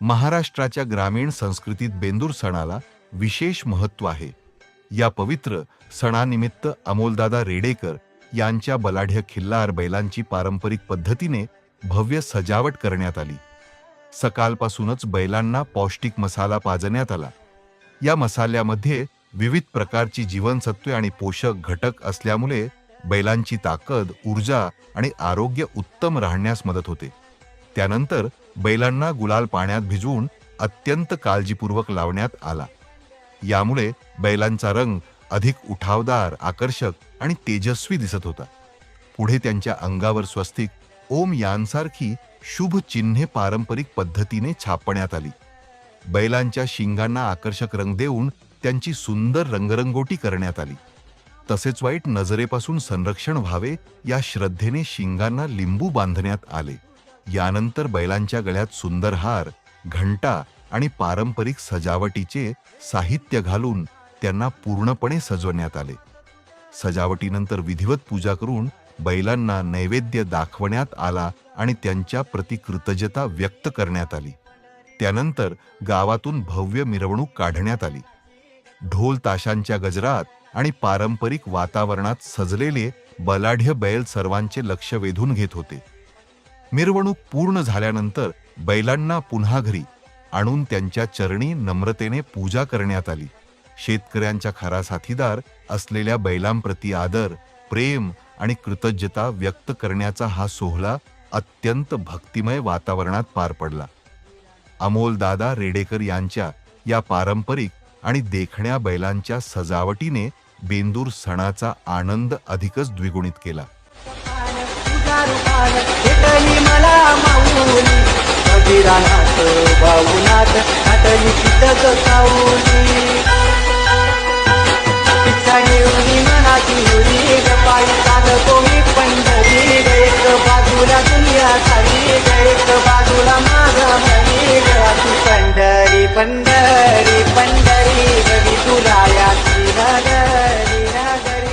महाराष्ट्राच्या ग्रामीण संस्कृतीत बेंदूर सणाला विशेष महत्त्व आहे. या पवित्र सणानिमित्त अमोलदादा रेडेकर यांच्या बलाढ्य खिल्लार बैलांची पारंपरिक पद्धतीने भव्य सजावट करण्यात आली. सकाळपासूनच बैलांना पौष्टिक मसाला पाजण्यात आला. या मसाल्यामध्ये विविध प्रकारची जीवनसत्वे आणि पोषक घटक असल्यामुळे बैलांची ताकद, ऊर्जा आणि आरोग्य उत्तम राहण्यास मदत होते. त्यानंतर बैलांना गुलाल पाण्यात भिजवून अत्यंत काळजीपूर्वक लावण्यात आला. यामुळे बैलांचा रंग अधिक उठावदार, आकर्षक आणि तेजस्वी दिसत होता. पुढे त्यांच्या अंगावर स्वस्तिक, ओम यांसारखी शुभ चिन्हे पारंपरिक पद्धतीने छापण्यात आली. बैलांच्या शिंगांना आकर्षक रंग देऊन त्यांची सुंदर रंगरंगोटी करण्यात आली. तसेच वाईट नजरेपासून संरक्षण व्हावे या श्रद्धेने शिंगांना लिंबू बांधण्यात आले. यानंतर बैलांच्या गळ्यात सुंदर हार, घंटा आणि पारंपरिक सजावटीचे साहित्य घालून त्यांना पूर्णपणे सजवण्यात आले. सजावटीनंतर विधिवत पूजा करून बैलांना नैवेद्य दाखवण्यात आला आणि त्यांच्या प्रति कृतज्ञता व्यक्त करण्यात आली. त्यानंतर गावातून भव्य मिरवणूक काढण्यात आली. ढोल ताशांच्या गजरात आणि पारंपरिक वातावरणात सजलेले बलाढ्य बैल सर्वांचे लक्ष वेधून घेत होते. मिरवणूक पूर्ण झाल्यानंतर बैलांना पुन्हा घरी आणून त्यांच्या चरणी नम्रतेने पूजा करण्यात आली. शेतकऱ्यांच्या खरा साथीदार असलेल्या बैलांप्रती आदर, प्रेम आणि कृतज्ञता व्यक्त करण्याचा हा सोहळा अत्यंत भक्तिमय वातावरणात पार पडला. अमोलदादा रेडेकर यांच्या या पारंपरिक आणि देखण्या बैलांच्या सजावटीने बेंदूर सणाचा आनंद अधिकच द्विगुणित केला. पंढरी पंढरी पंढरी रवी तुला याची नगरी नगरी.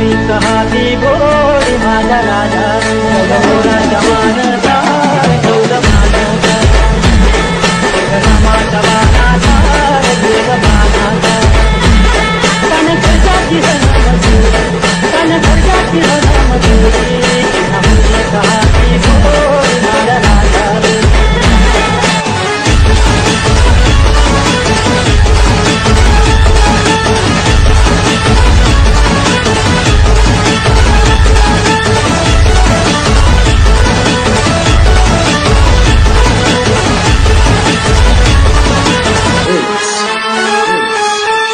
हाती गोडी माझा राजा मोराच्या मानचा ठेवलं मानाचा रामाचा बाणाचा देव बाणाचा कान खर्चाची हनामधुरी हाती गोडी माझा राजा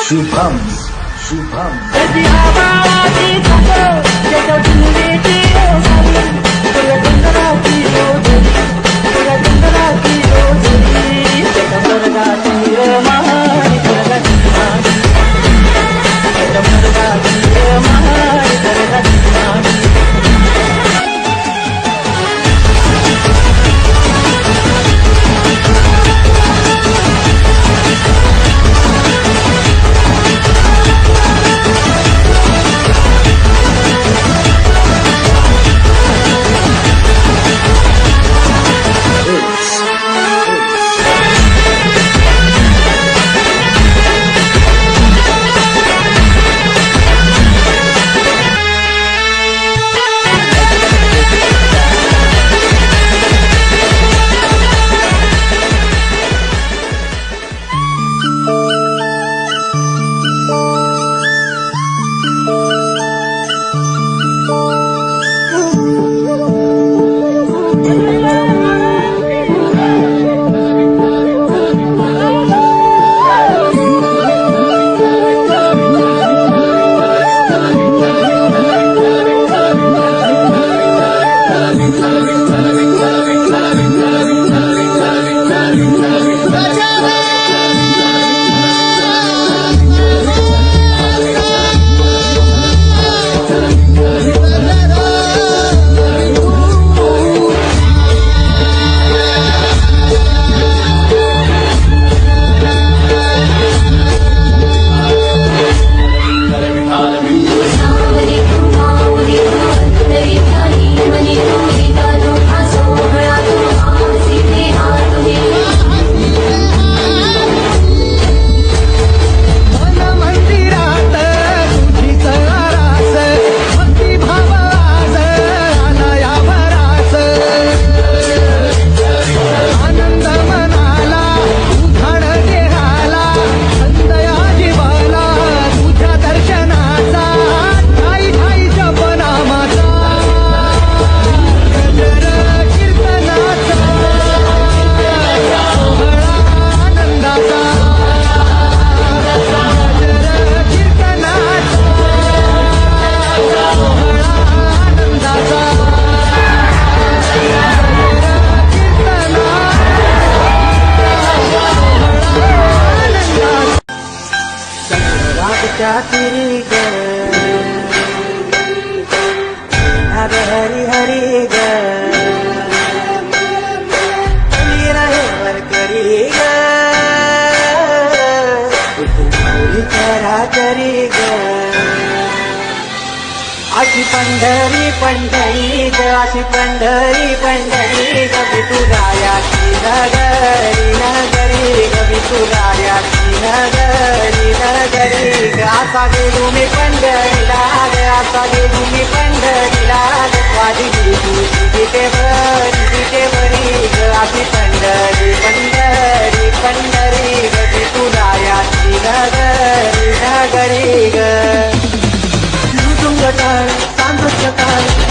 शुभम शुभम कधी आवाजी थांबो त्याच्या जिंदगीची ओझरी तुझ्या चंद्राची ओझरी तुझ्या चंद्राची ओझरी त्याच्या स्वर्गाची रमाई स्वर्गाची माई त्याच्या स्वर्गाची रमाई स्वर्गाची माई तिरी ग हरे हरी हरी ग हरी रहे वर करी ग तुझी करा करी ग अशी पंढरी पंढरी ग अशी पंढरी पंढरी ग विठुरायाची नगरी नगरी ग विठुरायाची नगरी नगरी ग असा गेलो मी पंढरीला ग असा गेलो मी पंढरीला ग स्वादिली तुझी तिथे बरी ग अशी पंढरी पंढरी पंढरी ग विठुरायाची नगरी नगरी ग तुंगटाळ तांदूळ काळ